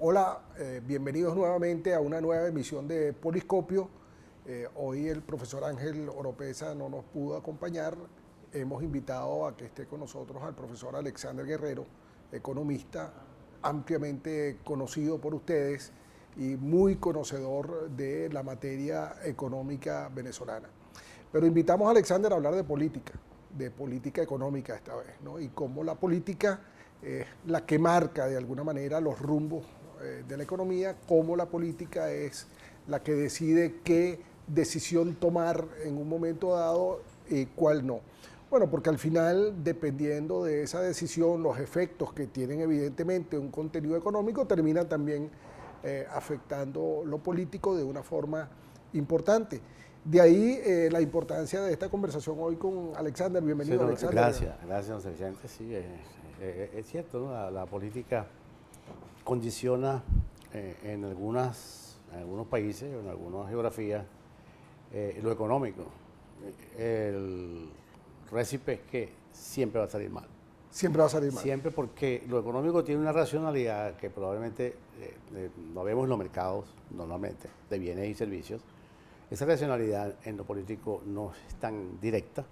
Hola, bienvenidos nuevamente a una nueva emisión de Poliscopio. Hoy el profesor Ángel Oropesa no nos pudo acompañar. Hemos invitado a que esté con nosotros al profesor Alexander Guerrero, economista ampliamente conocido por ustedes y muy conocedor de la materia económica venezolana. Pero invitamos a Alexander a hablar de política económica esta vez, ¿no? Y cómo la política es la que marca de alguna manera los rumbos de la economía, cómo la política es la que decide qué decisión tomar en un momento dado y cuál no. Bueno, porque al final, dependiendo de esa decisión, los efectos que tienen evidentemente un contenido económico terminan también afectando lo político de una forma importante. De ahí la importancia de esta conversación hoy con Alexander. Bienvenido, Sí, no, Alexander. gracias, don Vicente. Sí, es cierto, ¿no? La política condiciona en algunos países, en algunas geografías, lo económico. El récipe es que siempre va a salir mal. Siempre va a salir mal. Siempre, porque lo económico tiene una racionalidad que probablemente no vemos en los mercados normalmente de bienes y servicios. Esa racionalidad en lo político no es tan directa.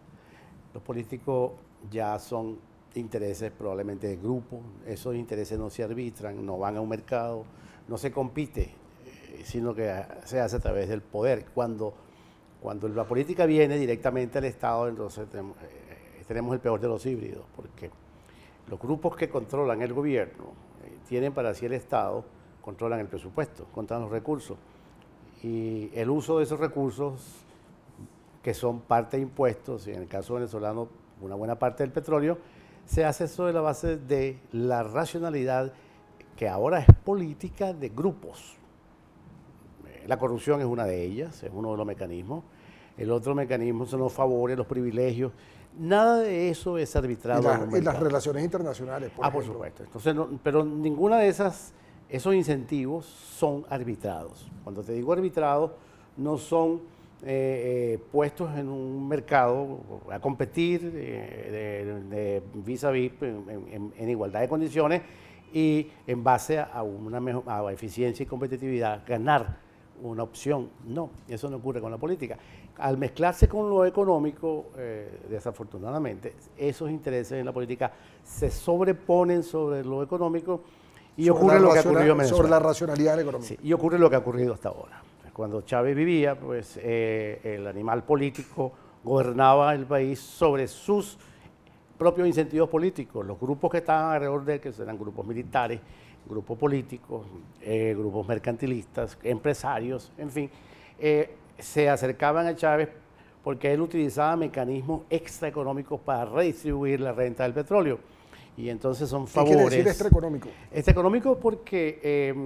Los políticos ya son intereses probablemente de grupo, esos intereses no se arbitran, no van a un mercado, no se compite, sino que se hace a través del poder. Cuando la política viene directamente al Estado, entonces tenemos el peor de los híbridos, porque los grupos que controlan el gobierno tienen para sí el Estado, controlan el presupuesto, controlan los recursos, y el uso de esos recursos, que son parte de impuestos, y en el caso venezolano una buena parte del petróleo, se hace sobre la base de la racionalidad que ahora es política de grupos. La corrupción es una de ellas, es uno de los mecanismos. El otro mecanismo son los favores, los privilegios. Nada de eso es arbitrado. Y las relaciones internacionales, por ejemplo. Por supuesto. Entonces, pero ninguna de esos incentivos son arbitrados. Cuando te digo arbitrados, no son puestos en un mercado a competir vis a vis en igualdad de condiciones y en base a eficiencia y competitividad ganar una opción. No, eso no ocurre con la política. Al mezclarse con lo económico, desafortunadamente, esos intereses en la política se sobreponen sobre lo económico y ocurre lo que ha ocurrido en Venezuela. Sobre la racionalidad económica. Sí, y ocurre lo que ha ocurrido hasta ahora. Cuando Chávez vivía, pues el animal político gobernaba el país sobre sus propios incentivos políticos. Los grupos que estaban alrededor de él, que eran grupos militares, grupos políticos, grupos mercantilistas, empresarios, en fin, se acercaban a Chávez porque él utilizaba mecanismos extraeconómicos para redistribuir la renta del petróleo. Y entonces son favores. ¿Qué quiere decir extraeconómico? Extraeconómico porque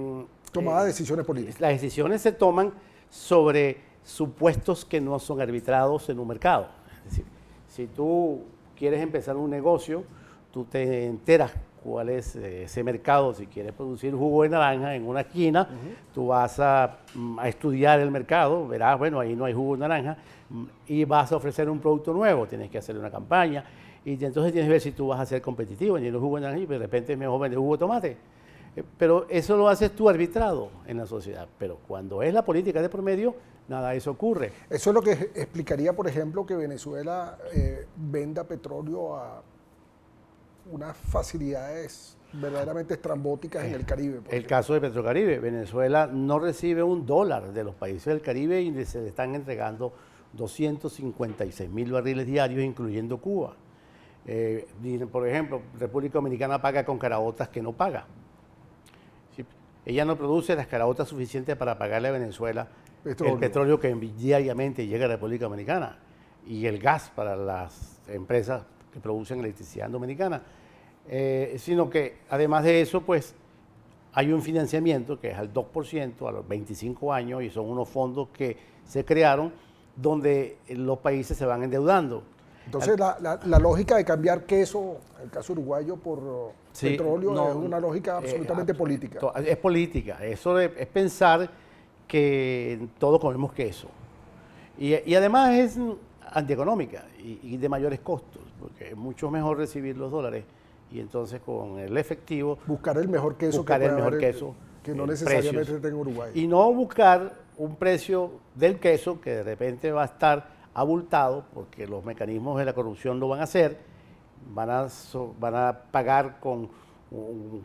tomaba decisiones políticas. Las decisiones se toman sobre supuestos que no son arbitrados en un mercado. Es decir, si tú quieres empezar un negocio, tú te enteras cuál es ese mercado. Si quieres producir jugo de naranja en una esquina, tú vas a estudiar el mercado, verás, bueno, ahí no hay jugo de naranja, y vas a ofrecer un producto nuevo, tienes que hacer una campaña, y entonces tienes que ver si tú vas a ser competitivo en el jugo de naranja y de repente es mejor vender jugo de tomate. Pero eso lo haces tú arbitrado en la sociedad. Pero cuando es la política de por medio, nada de eso ocurre. Eso es lo que explicaría, por ejemplo, que Venezuela venda petróleo a unas facilidades verdaderamente estrambóticas en el Caribe. El caso de Petrocaribe. Venezuela no recibe $1 de los países del Caribe y se le están entregando 256.000 barriles diarios, incluyendo Cuba. Por ejemplo, República Dominicana paga con caraotas que no paga. Ella no produce las caraotas suficientes para pagarle a Venezuela el petróleo que diariamente llega a la República Dominicana y el gas para las empresas que producen electricidad dominicana. Sino que además de eso, pues hay un financiamiento que es al 2% a los 25 años y son unos fondos que se crearon donde los países se van endeudando. Entonces, la lógica de cambiar queso, en el caso uruguayo, por petróleo es una lógica absolutamente política. Es política. Eso es pensar que todos comemos queso. Y además es antieconómica y de mayores costos, porque es mucho mejor recibir los dólares y entonces con el efectivo buscar el mejor queso. Buscar el mejor queso Que no en necesariamente precios, esté en Uruguay. y no buscar un precio del queso que de repente va a estar abultado, porque los mecanismos de la corrupción lo van a hacer, van a pagar con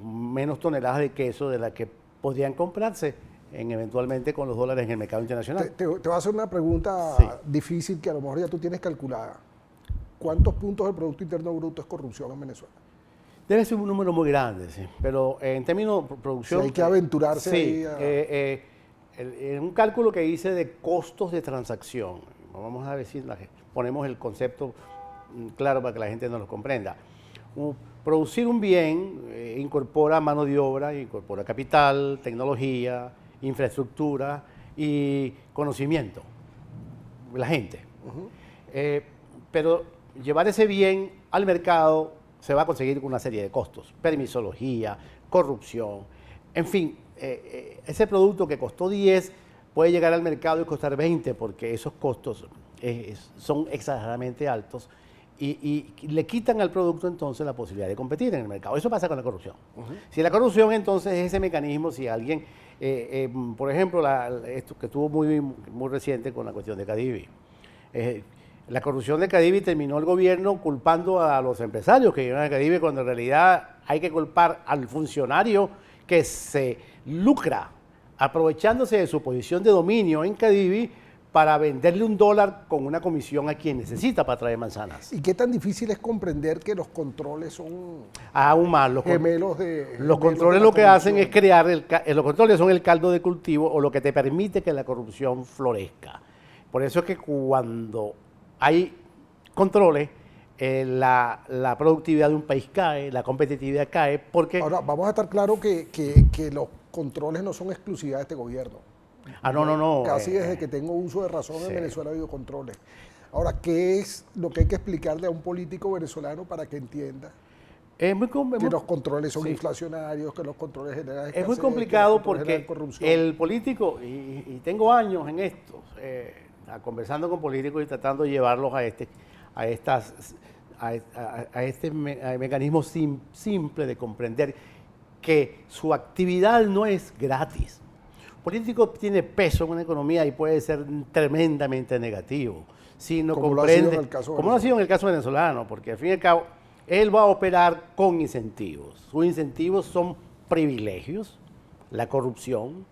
menos toneladas de queso de las que podrían comprarse eventualmente con los dólares en el mercado internacional. Te voy a hacer una pregunta Sí. difícil que a lo mejor ya tú tienes calculada. ¿Cuántos puntos del Producto Interno Bruto es corrupción en Venezuela? Debe ser un número muy grande, sí, pero en términos de producción... Si hay que aventurarse sí, ahí en un cálculo que hice de costos de transacción, vamos a ver si ponemos el concepto claro para que la gente nos lo comprenda. Producir un bien incorpora mano de obra, incorpora capital, tecnología, infraestructura y conocimiento, la gente. Pero llevar ese bien al mercado se va a conseguir con una serie de costos, permisología, corrupción, en fin, ese producto que costó 10 puede llegar al mercado y costar 20 porque esos costos son exageradamente altos y le quitan al producto entonces la posibilidad de competir en el mercado. Eso pasa con la corrupción. Si la corrupción entonces es ese mecanismo, si alguien, por ejemplo, esto que estuvo muy reciente con la cuestión de Cadivi, la corrupción de Cadivi terminó el gobierno culpando a los empresarios que llevan a Cadivi cuando en realidad hay que culpar al funcionario que se lucra aprovechándose de su posición de dominio en Cadivi para venderle $1 con una comisión a quien necesita para traer manzanas. ¿Y qué tan difícil es comprender que los controles son Aún más, gemelos de... los controles lo que hacen es crear, los controles son el caldo de cultivo o lo que te permite que la corrupción florezca. Por eso es que cuando hay controles, la productividad de un país cae, la competitividad cae, porque... Ahora, vamos a estar claros que los controles no son exclusividad de este gobierno. no. Casi desde que tengo uso de razón sí. en Venezuela ha habido controles. Ahora, ¿qué es lo que hay que explicarle a un político venezolano para que entienda que los controles son inflacionarios, que los controles generan escasez, es muy que complicado los controles porque generan corrupción? el político, y tengo años en esto, conversando con políticos y tratando de llevarlos a este mecanismo simple de comprender que su actividad no es gratis. El político tiene peso en una economía y puede ser tremendamente negativo si no comprende, como lo ha sido en el caso venezolano, porque al fin y al cabo él va a operar con incentivos. Sus incentivos son privilegios, la corrupción,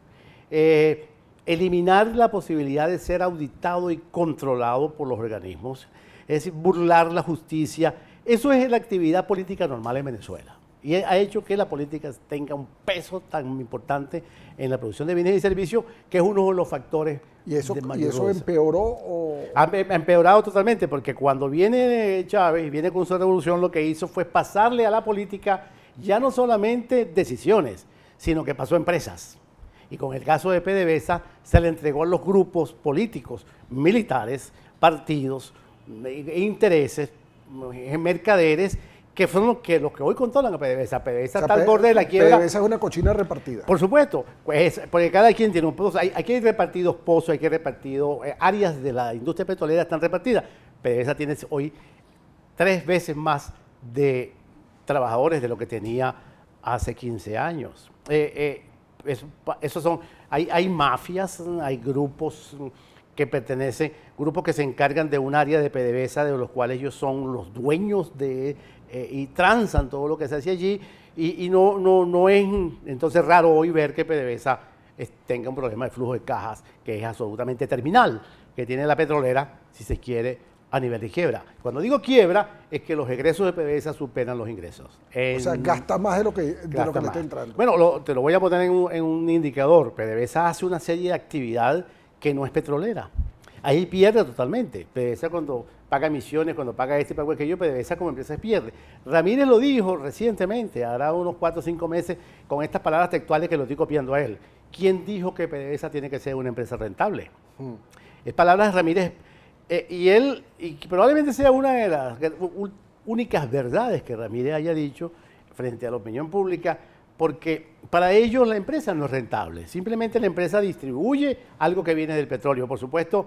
eliminar la posibilidad de ser auditado y controlado por los organismos, es decir, burlar la justicia. Eso es la actividad política normal en Venezuela. Y ha hecho que la política tenga un peso tan importante en la producción de bienes y servicios, que es uno de los factores de mayor ¿Y eso empeoró o...? Ha empeorado totalmente, porque cuando viene Chávez y viene con su revolución, lo que hizo fue pasarle a la política ya no solamente decisiones, sino que pasó a empresas. Y con el caso de PDVSA se le entregó a los grupos políticos, militares, partidos, intereses, mercaderes, que son los que hoy controlan a PDVSA. PDVSA está al borde de la quiebra. PDVSA es una cochina repartida. Por supuesto, pues, porque cada quien tiene un pozo. Aquí hay repartidos pozos, hay que repartidos, áreas de la industria petrolera están repartidas. PDVSA tiene hoy 3 veces más de trabajadores de lo que tenía hace 15 años. Hay mafias, hay grupos que pertenecen, grupos que se encargan de un área de PDVSA, de los cuales ellos son los dueños y transan todo lo que se hace allí, y no es entonces raro hoy ver que PDVSA tenga un problema de flujo de cajas que es absolutamente terminal, que tiene la petrolera, si se quiere, a nivel de quiebra. Cuando digo quiebra, es que los egresos de PDVSA superan los ingresos. O sea, gasta más de lo que le está entrando. Bueno, te lo voy a poner en un indicador. PDVSA hace una serie de actividad que no es petrolera. Ahí pierde totalmente. PDVSA cuando paga emisiones, cuando paga paga aquello, PDVSA como empresa pierde. Ramírez lo dijo recientemente, hará unos 4 o 5 meses, con estas palabras textuales que lo estoy copiando a él. ¿Quién dijo que PDVSA tiene que ser una empresa rentable? Es palabras de Ramírez. Y probablemente sea una de las únicas verdades que Ramírez haya dicho frente a la opinión pública, porque para ellos la empresa no es rentable. Simplemente la empresa distribuye algo que viene del petróleo. Por supuesto,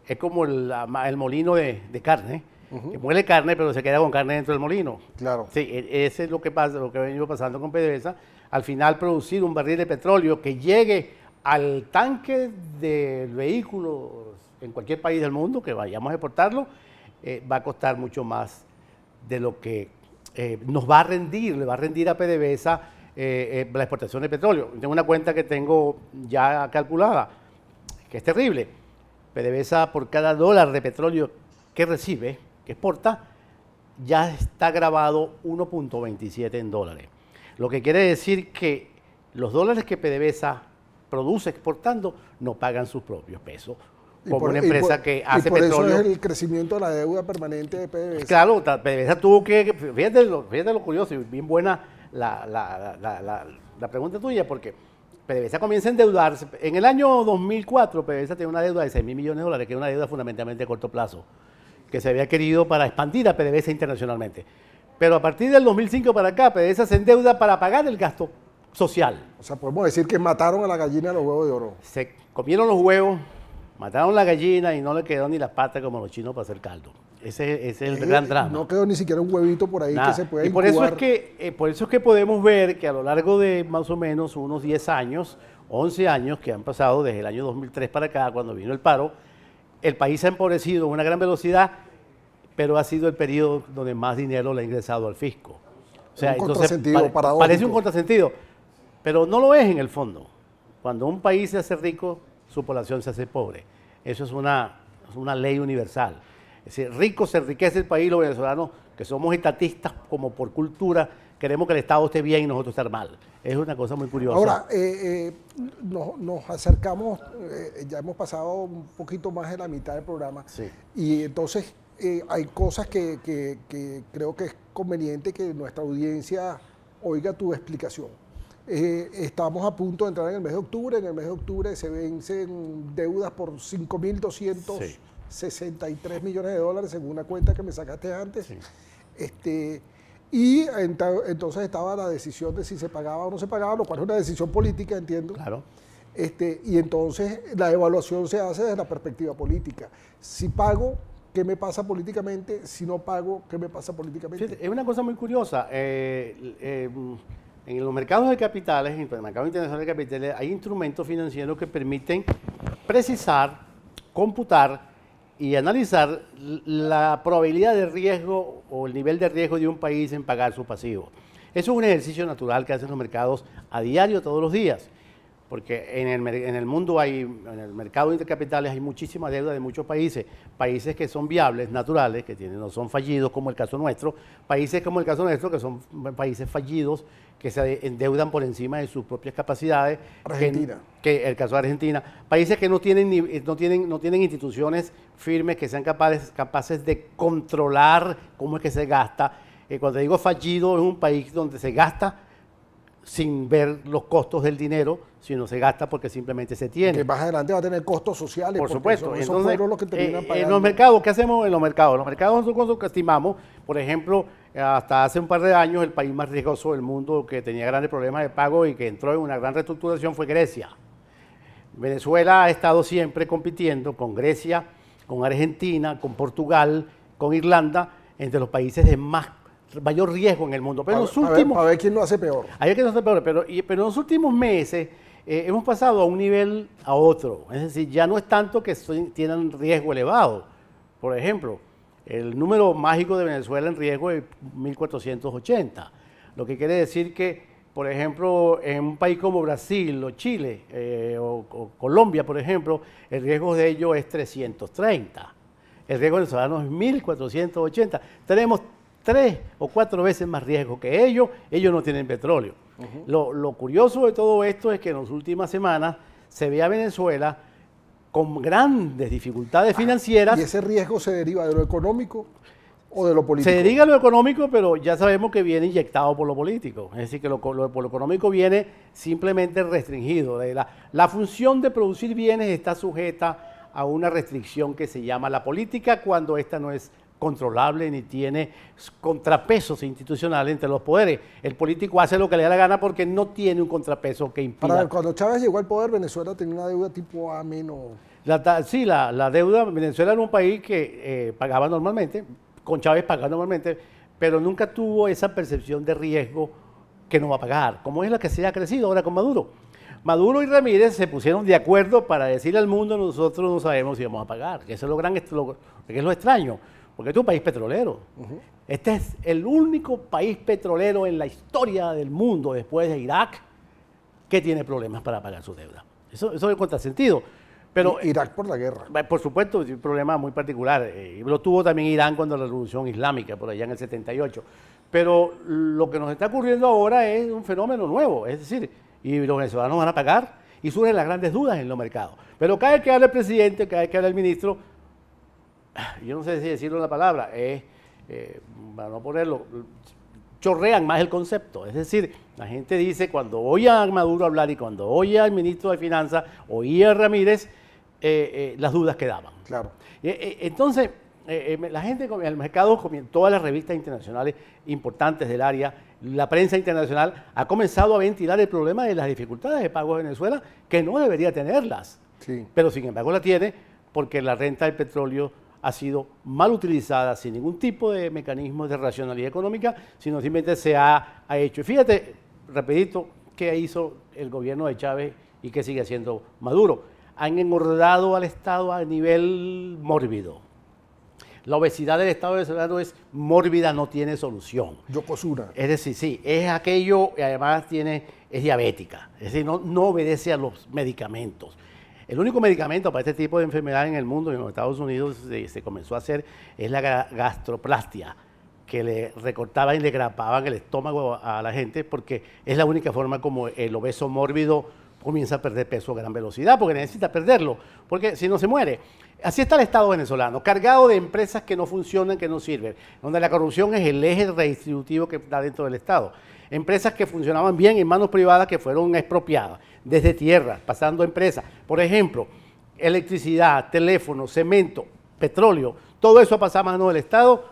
es como el molino de carne. que muele carne, pero se queda con carne dentro del molino. Claro. Sí, ese es lo que pasa, lo que ha venido pasando con PDVSA. Al final, producir un barril de petróleo que llegue al tanque del vehículo en cualquier país del mundo que vayamos a exportarlo, va a costar mucho más de lo que nos va a rendir, le va a rendir a PDVSA la exportación de petróleo. Tengo una cuenta que tengo ya calculada, que es terrible. PDVSA por cada dólar de petróleo que recibe, que exporta, ya está grabado 1.27 en dólares. Lo que quiere decir que los dólares que PDVSA produce exportando no pagan sus propios pesos. Como una empresa que hace petróleo. Y por eso es el crecimiento de la deuda permanente de PDVSA. Claro, PDVSA tuvo que, fíjate lo curioso y bien buena la pregunta tuya, porque PDVSA comienza a endeudarse. En el año 2004, PDVSA tenía una deuda de 6.000 millones de dólares, que era una deuda fundamentalmente de corto plazo, que se había querido para expandir a PDVSA internacionalmente. Pero a partir del 2005 para acá, PDVSA se endeuda para pagar el gasto social. O sea, podemos decir que mataron a la gallina de los huevos de oro. Se comieron los huevos, mataron la gallina y no le quedó ni las patas como los chinos para hacer caldo. Ese es el gran drama. No quedó ni siquiera un huevito por ahí Nada. que se pueda Y por incubar. eso es que podemos ver que a lo largo de más o menos unos 10 años, 11 años que han pasado desde el año 2003 para acá, cuando vino el paro, el país se ha empobrecido a una gran velocidad, pero ha sido el periodo donde más dinero le ha ingresado al fisco. O sea, un contrasentido paradójico. Parece un contrasentido, pero no lo es en el fondo. Cuando un país se hace rico, su población se hace pobre. Eso es una ley universal. Es decir, rico se enriquece el país, los venezolanos, que somos estatistas como por cultura, queremos que el Estado esté bien y nosotros estar mal. Es una cosa muy curiosa. Ahora, nos acercamos, ya hemos pasado un poquito más de la mitad del programa, Sí. y entonces hay cosas que creo que es conveniente que nuestra audiencia oiga tu explicación. Estamos a punto de entrar en el mes de octubre. En el mes de octubre se vencen deudas por 5.263 millones de dólares, según una cuenta que me sacaste antes. Sí. Entonces estaba la decisión de si se pagaba o no se pagaba, lo cual es una decisión política, entiendo. Claro. Y entonces la evaluación se hace desde la perspectiva política. Si pago, ¿qué me pasa políticamente? Si no pago, ¿qué me pasa políticamente? Fíjate, es una cosa muy curiosa. En los mercados de capitales, en el mercado internacional de capitales, hay instrumentos financieros que permiten precisar, computar y analizar la probabilidad de riesgo o el nivel de riesgo de un país en pagar su pasivo. Eso es un ejercicio natural que hacen los mercados a diario, todos los días. Porque en el mundo en el mercado de capitales hay muchísima deuda de muchos países, países que son viables, naturales, que no son fallidos como el caso nuestro, países como el caso nuestro que son países fallidos, que se endeudan por encima de sus propias capacidades. Argentina. Que el caso de Argentina, países que no tienen instituciones firmes que sean capaces de controlar cómo es que se gasta. Cuando digo fallido, es un país donde se gasta sin ver los costos del dinero, sino se gasta porque simplemente se tiene. Que más adelante va a tener costos sociales. Por supuesto. Esos Entonces, fueron los que terminan pagando. en los mercados, ¿qué hacemos en los mercados? En los mercados nosotros estimamos, por ejemplo, hasta hace un par de años el país más riesgoso del mundo que tenía grandes problemas de pago y que entró en una gran reestructuración fue Grecia. Venezuela ha estado siempre compitiendo con Grecia, con Argentina, con Portugal, con Irlanda, entre los países de mayor riesgo en el mundo. Pero para ver quién lo hace peor. Hay que no hace peor, pero en los últimos meses hemos pasado a un nivel a otro. Es decir, ya no es tanto que tienen riesgo elevado. Por ejemplo, el número mágico de Venezuela en riesgo es 1.480. Lo que quiere decir que, por ejemplo, en un país como Brasil o Chile o Colombia, por ejemplo, el riesgo de ellos es 330. El riesgo venezolano es 1.480. Tenemos 3 o 4 veces más riesgo que ellos no tienen petróleo. Lo curioso de todo esto es que en las últimas semanas se ve a Venezuela con grandes dificultades financieras. ¿Y ese riesgo se deriva de lo económico o de lo político? Se deriva de lo económico, pero ya sabemos que viene inyectado por lo político. Es decir, que por lo económico viene simplemente restringido. La función de producir bienes está sujeta a una restricción que se llama la política, cuando esta no es controlable ni tiene contrapesos institucionales entre los poderes. El político hace lo que le da la gana porque no tiene un contrapeso que impida. Para ver, cuando Chávez llegó al poder, Venezuela tenía una deuda tipo A-. Sí, la deuda, Venezuela era un país que pagaba normalmente, con Chávez pagando normalmente, pero nunca tuvo esa percepción de riesgo que no va a pagar, como es la que se ha crecido ahora con Maduro. Maduro y Ramírez se pusieron de acuerdo para decirle al mundo: nosotros no sabemos si vamos a pagar, que eso es que es lo extraño, porque este es un país petrolero. Este es el único país petrolero en la historia del mundo, después de Irak, que tiene problemas para pagar su deuda. Eso es contrasentido. Pero Irak por la guerra. por supuesto, es un problema muy particular. Y lo tuvo también Irán cuando la Revolución Islámica, por allá en el 78. Pero lo que nos está ocurriendo ahora es un fenómeno nuevo, es decir, y los venezolanos van a pagar y surgen las grandes dudas en los mercados. Pero cada vez que habla el presidente, cada vez que habla el ministro, yo no sé si decirlo la palabra, para no ponerlo, chorrean más el concepto. Es decir, la gente dice, cuando oía a Maduro hablar y cuando oía al ministro de Finanzas, oía a Ramírez, las dudas quedaban. Claro. Entonces, la gente, el mercado, todas las revistas internacionales importantes del área, la prensa internacional ha comenzado a ventilar el problema de las dificultades de pago de Venezuela, que no debería tenerlas. Sí. Pero sin embargo la tiene porque la renta del petróleo ha sido mal utilizada, sin ningún tipo de mecanismos de racionalidad económica, sino simplemente se ha hecho. Y fíjate, rapidito, qué hizo el gobierno de Chávez y qué sigue haciendo Maduro. Han engordado al Estado a nivel mórbido. La obesidad del Estado venezolano es mórbida, no tiene solución. Yokozuna. Es decir, sí, es aquello y además es diabética. Es decir, no obedece a los medicamentos. El único medicamento para este tipo de enfermedad en el mundo y en los Estados Unidos se comenzó a hacer es la gastroplastia, que le recortaban y le grapaban el estómago a la gente, porque es la única forma como el obeso mórbido comienza a perder peso a gran velocidad, porque necesita perderlo, porque si no se muere. Así está el Estado venezolano, cargado de empresas que no funcionan, que no sirven, donde la corrupción es el eje redistributivo que está dentro del Estado. Empresas que funcionaban bien en manos privadas que fueron expropiadas, desde tierras, pasando a empresas. Por ejemplo, electricidad, teléfono, cemento, petróleo, todo eso ha pasado a manos del Estado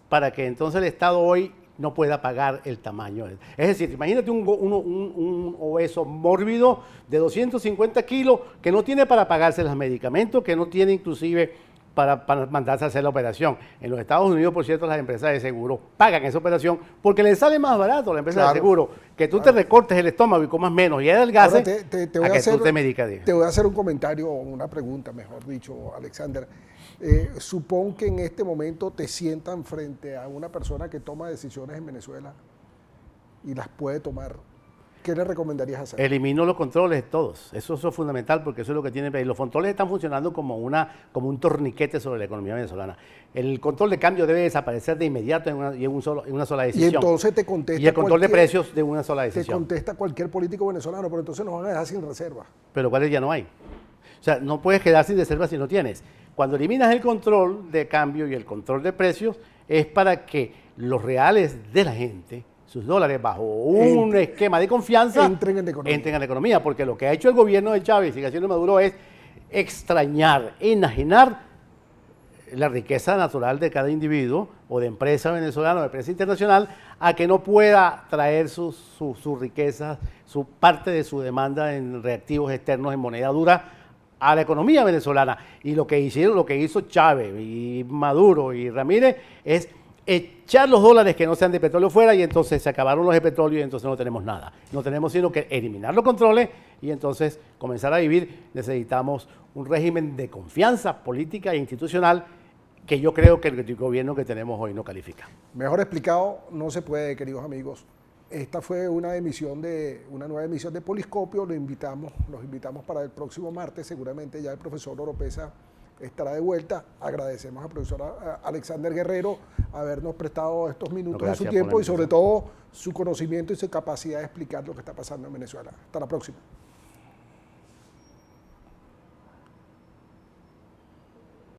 para que entonces el Estado hoy no pueda pagar el tamaño. Es decir, imagínate un obeso mórbido de 250 kilos que no tiene para pagarse los medicamentos, que no tiene inclusive para mandarse a hacer la operación. En los Estados Unidos, por cierto, las empresas de seguro pagan esa operación porque les sale más barato a la empresa de seguro que tú te recortes el estómago y comas menos y adelgaces tú te medicas. Te voy a hacer un comentario o una pregunta, mejor dicho, Alexander. Supón que en este momento te sientan frente a una persona que toma decisiones en Venezuela y las puede tomar. ¿Qué le recomendarías hacer? Elimino los controles todos. Eso es fundamental porque eso es lo que tiene. Los controles están funcionando como un torniquete sobre la economía venezolana. El control de cambio debe desaparecer de inmediato en una sola decisión. Y entonces te contesta. Y el control de precios de una sola decisión. Te contesta cualquier político venezolano, pero entonces nos van a dejar sin reservas. Pero ¿cuáles ya no hay? O sea, no puedes quedar sin reservas si no tienes. Cuando eliminas el control de cambio y el control de precios, es para que los reales de la gente, sus dólares, bajo un esquema de confianza, entren en la economía. Porque lo que ha hecho el gobierno de Chávez y sigue haciendo Maduro es extrañar, enajenar la riqueza natural de cada individuo o de empresa venezolana o de empresa internacional a que no pueda traer sus riquezas, su parte de su demanda en reactivos externos en moneda dura a la economía venezolana. Y lo que hizo Chávez y Maduro y Ramírez es echar los dólares que no sean de petróleo fuera y entonces se acabaron los de petróleo y entonces no tenemos nada. No tenemos sino que eliminar los controles y entonces comenzar a vivir. Necesitamos un régimen de confianza política e institucional que yo creo que el gobierno que tenemos hoy no califica. Mejor explicado no se puede, queridos amigos. Esta fue una nueva emisión de Poliscopio. Los invitamos para el próximo martes. Seguramente ya el profesor Oropesa estará de vuelta. Agradecemos al profesor Alexander Guerrero habernos prestado estos minutos de su tiempo y sobre todo su conocimiento y su capacidad de explicar lo que está pasando en Venezuela. Hasta la próxima.